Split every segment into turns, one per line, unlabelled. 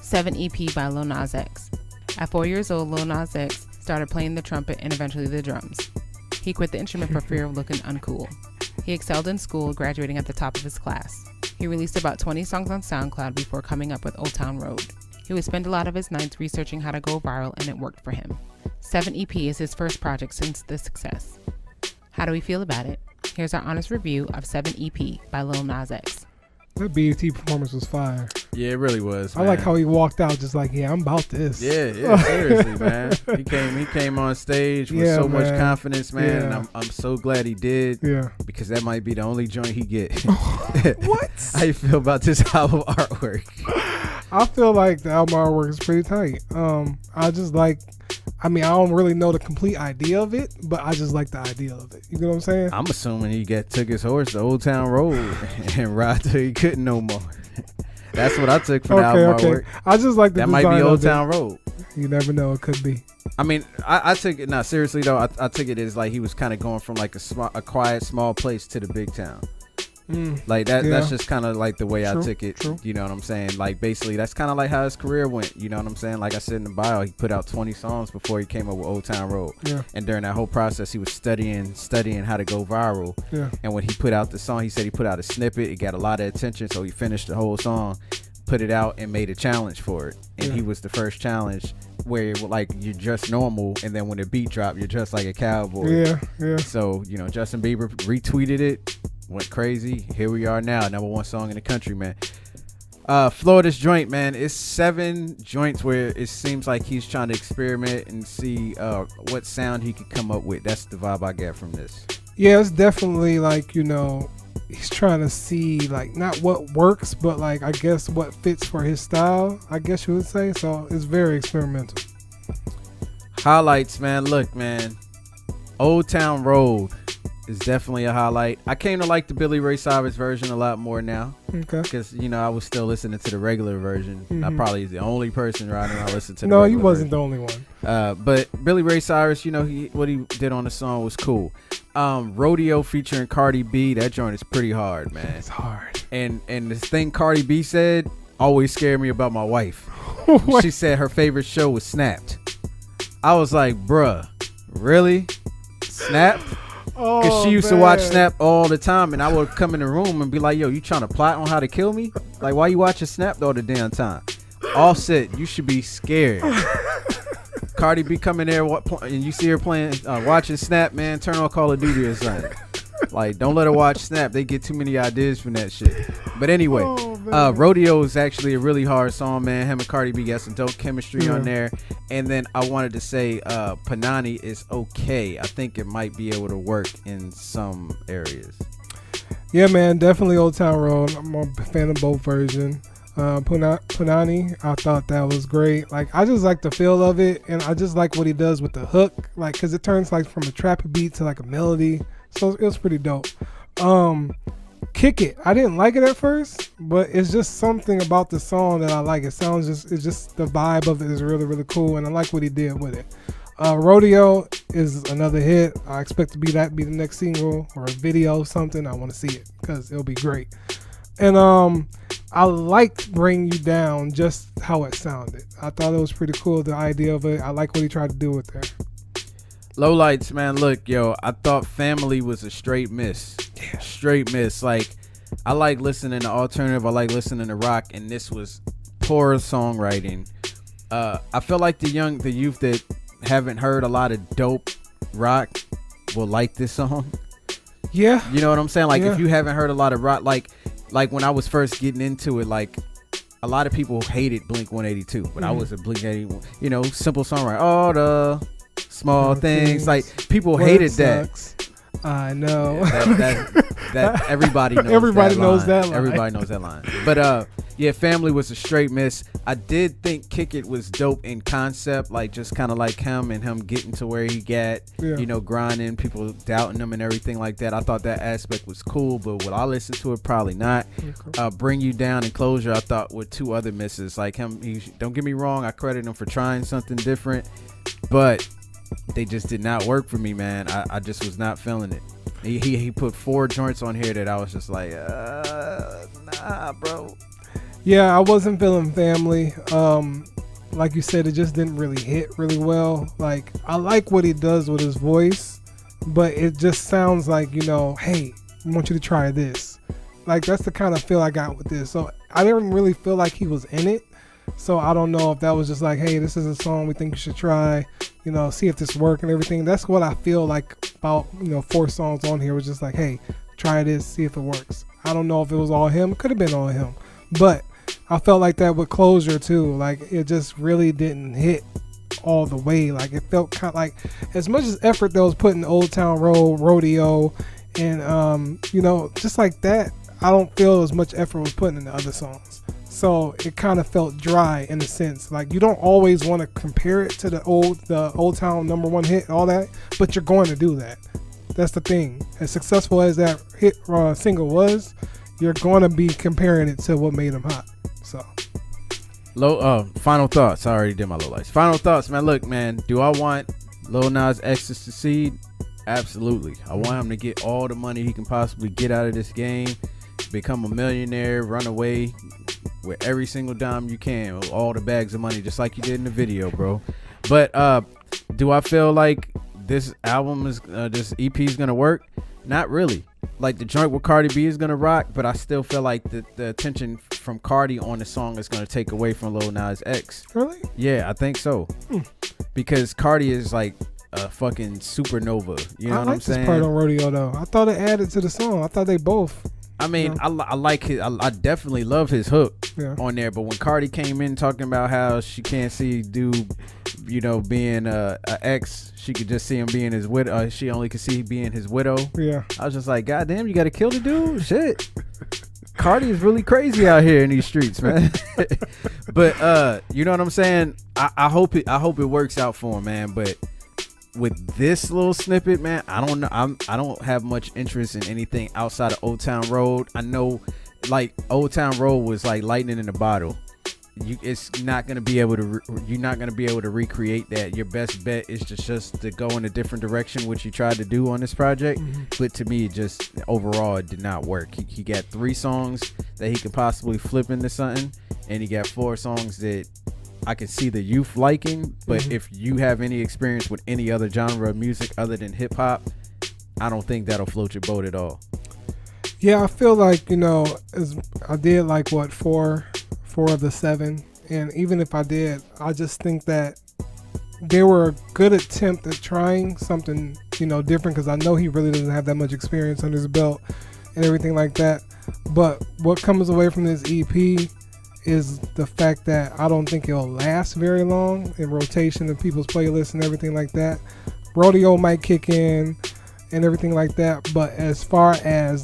7 EP by Lil Nas X. At 4 years old, Lil Nas X started playing the trumpet and eventually the drums. He quit the instrument for fear of looking uncool. He excelled in school, graduating at the top of his class. He released about 20 songs on SoundCloud before coming up with Old Town Road. He would spend a lot of his nights researching how to go viral, and it worked for him. 7 EP is his first project since the success. How do we feel about it? Here's our honest review of 7 EP by Lil Nas X.
That BET performance was fire.
Yeah, it really was, man.
I like how he walked out just like, yeah, I'm about this.
Yeah, seriously, man. He came on stage with so much confidence, man, and I'm so glad he did. Yeah. Because that might be the only joint he get.
What?
How you feel about this album artwork?
I feel like the album artwork is pretty tight. I don't really know the complete idea of it, but I just like the idea of it. You know what I'm saying?
I'm assuming he took his horse to Old Town Road and ride till he couldn't no more. That's what I took from the album artwork.
I just like the
that
design
might be Old
of
Town Road.
You never know. It could be.
I mean, I took it. No, seriously though, I took it as like he was kind of going from like a quiet, small place to the big town. Like that. Yeah. That's just kind of like the way I took it. True. You know what I'm saying? Like basically, that's kind of like how his career went. You know what I'm saying? Like I said in the bio, he put out 20 songs before he came up with Old Town Road. Yeah. And during that whole process, he was studying how to go viral. Yeah. And when he put out the song, he said he put out a snippet. It got a lot of attention, so he finished the whole song, put it out, and made a challenge for it. And he was the first challenge where like you're just normal, and then when the beat dropped, you're just like a cowboy. Yeah, yeah. So Justin Bieber retweeted it. Went crazy. Here we are now, #1 song in the country, man. Florida's joint, man. It's 7 joints where it seems like he's trying to experiment and see what sound he could come up with. That's the vibe I get from this.
Yeah, it's definitely like, he's trying to see like not what works, but like I guess what fits for his style, I guess you would say. So it's very experimental.
Highlights, man. Look, man. Old Town Road is definitely a highlight. I came to like the Billy Ray Cyrus version a lot more now. Okay. Because, I was still listening to the regular version. Mm-hmm. I probably the only person right now listening to the regular version. No, you wasn't
the only one.
But Billy Ray Cyrus, what he did on the song was cool. Rodeo featuring Cardi B, that joint is pretty hard, man. It's hard. And this thing Cardi B said always scared me about my wife. She said her favorite show was Snapped. I was like, bruh, really? Snapped? Because she used to watch Snap all the time, and I would come in the room and be like, yo, you trying to plot on how to kill me? Like, why you watching Snap all the damn time? Offset, you should be scared. Cardi B coming there and you see her playing, watching Snap, man, turn on Call of Duty or something. Like, don't let her watch Snap. They get too many ideas from that shit. But anyway, Rodeo is actually a really hard song, man. Him and Cardi B got some dope chemistry on there. And then I wanted to say Panani is okay. I think it might be able to work in some areas.
Yeah, man, definitely Old Town Road. I'm a fan of both versions. Panani, I thought that was great. Like, I just like the feel of it, and I just like what he does with the hook, like, because it turns like from a trap beat to like a melody. So it was pretty dope. Kick It. I didn't like it at first, but it's just something about the song that I like. It's just the vibe of it is really, really cool, and I like what he did with it. Rodeo is another hit. I expect to be the next single or a video, something. I want to see it because it'll be great. And I liked Bring You Down, just how it sounded. I thought it was pretty cool, the idea of it. I like what he tried to do with it.
Lowlights, man. Look, yo, I thought Family was a straight miss. Yeah. Straight miss. Like, I like listening to alternative. I like listening to rock, and this was poor songwriting. I feel like the youth that haven't heard a lot of dope rock will like this song. Yeah. You know what I'm saying? Like, if you haven't heard a lot of rock, like when I was first getting into it, like, a lot of people hated Blink 182, but I was a Blink 81, simple songwriter. All the small things. Like, people hated that.
I know.
Yeah, that everybody knows.
Everybody knows that line.
Everybody knows that line. But yeah, Family was a straight miss. I did think Kick It was dope in concept, like just kind of like him getting to where he got, grinding, people doubting him and everything like that. I thought that aspect was cool, but would I listen to it? Probably not. Bring You Down and Closure, I thought were two other misses. Like him, don't get me wrong, I credit him for trying something different, but they just did not work for me, man. I just was not feeling it. He put 4 joints on here that I was just like, nah, bro.
Yeah, I wasn't feeling Family. Like you said, it just didn't really hit really well. Like, I like what he does with his voice, but it just sounds like, hey, I want you to try this. Like, that's the kind of feel I got with this. So I didn't really feel like he was in it. So I don't know if that was just like, hey, this is a song we think you should try, see if this works and everything. That's what I feel like about, 4 songs on here. It was just like, hey, try this, see if it works. I don't know if it was all him. It could have been all him. But I felt like that with Closure too. Like, it just really didn't hit all the way. Like, it felt kind of like, as much as effort that was put in Old Town Road, Rodeo, and just like that, I don't feel as much effort was put in the other songs. So it kind of felt dry in a sense. Like, you don't always want to compare it to the old Town #1 hit, all that, but you're going to do that. That's the thing. As successful as that hit single was, you're going to be comparing it to what made him hot. So,
final thoughts. I already did my low lights. Final thoughts, man. Look, man, do I want Lil Nas X to succeed? Absolutely. I want him to get all the money he can possibly get out of this game, become a millionaire, run away with every single dime you can, with all the bags of money, just like you did in the video, bro. But do I feel like this album is this EP is gonna work? Not really. Like, the joint with Cardi B is gonna rock, but I still feel like the attention from Cardi on the song is gonna take away from Lil Nas X.
Really?
Yeah, I think so. Because Cardi is like a fucking supernova. You know what I'm saying?
I like this part on Rodeo though. I thought it added to the song. I thought they both.
I mean, I like his. I definitely love his hook on there. But when Cardi came in talking about how she can't see dude, being a ex, she could just see him being his widow. She only could see being his widow.
Yeah.
I was just like, God damn, you got to kill the dude. Shit. Cardi is really crazy out here in these streets, man. But you know what I'm saying? I hope it works out for him, man. But with this little snippet, man, I don't know. I don't have much interest in anything outside of Old Town Road. I know, like, Old Town Road was like lightning in a bottle. It's not gonna be able to. You're not gonna be able to recreate that. Your best bet is just to go in a different direction, which he tried to do on this project. But to me, it just overall, it did not work. He got 3 songs that he could possibly flip into something, and he got 4 songs that I can see the youth liking. But if you have any experience with any other genre of music other than hip hop, I don't think that'll float your boat at all.
Yeah, I feel like, as I did like 4 of the 7, and even if I did, I just think that they were a good attempt at trying something, different, because I know he really doesn't have that much experience under his belt and everything like that. But what comes away from this EP is the fact that I don't think it'll last very long in rotation in people's playlists and everything like that. Rodeo might kick in and everything like that, but as far as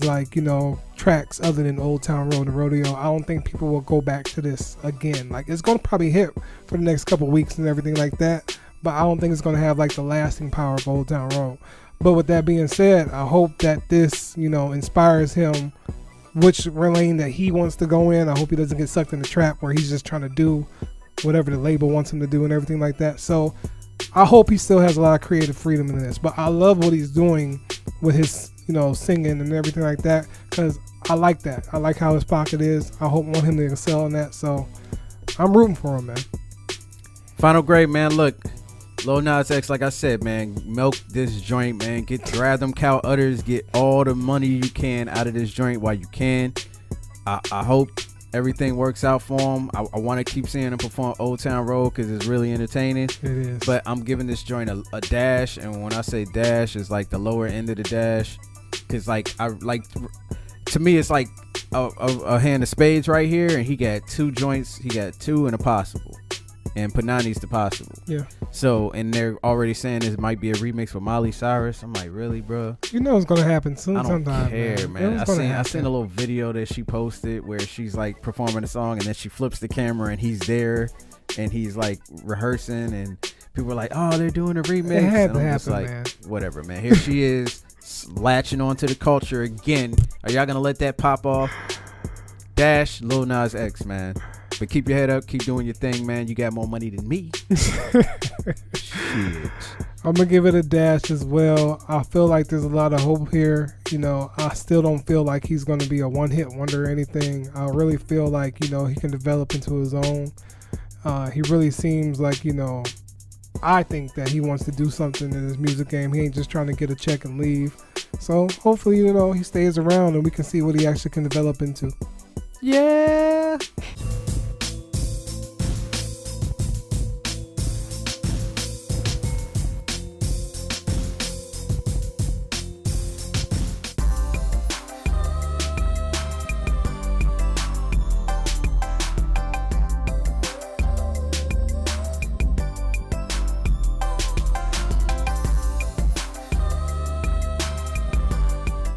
tracks other than Old Town Road and Rodeo, I don't think people will go back to this again. Like, it's going to probably hit for the next couple weeks and everything like that, but I don't think it's going to have the lasting power of Old Town Road. But with that being said, I hope that this inspires him which lane that he wants to go in. I hope he doesn't get sucked in the trap where he's just trying to do whatever the label wants him to do and everything like that. So I hope he still has a lot of creative freedom in this. But I love what he's doing with his, singing and everything like that, because I like that. I like how his pocket is. I want him to excel in that. So I'm rooting for him, man.
Final grade, man. Look, Lil Nas X, like I said, man, milk this joint, man. Grab them cow udders. Get all the money you can out of this joint while you can. I hope everything works out for him. I want to keep seeing him perform Old Town Road because it's really entertaining.
It is.
But I'm giving this joint a dash, and when I say dash, it's like the lower end of the dash, because to me it's like a hand of spades right here, and he got 2 joints. He got 2 and a possible, and Panani's the possible.
Yeah.
So, and they're already saying this might be a remix with Miley Cyrus. I'm like, really, bro?
It's gonna happen soon.
I don't
sometime,
care, man. I seen a little video that she posted where she's like performing a song, and then she flips the camera, and he's there, and he's like rehearsing, and people are like, "Oh, they're doing a remix."
It had
and
to
I'm just
happen,
like,
man.
whatever, man. Here she is, latching onto the culture again. Are y'all gonna let that pop off? Dash Lil Nas X, man. But keep your head up, keep doing your thing, man. You got more money than me. Shit.
I'm gonna give it a dash as well. I feel like there's a lot of hope here. You know, I still don't feel like he's gonna be a one-hit wonder or anything. I really feel like, you know, he can develop into his own. He really seems like, you know, I think that he wants to do something in his music game. He ain't just trying to get a check and leave. So hopefully, you know, he stays around and we can see what he actually can develop into.
Yeah.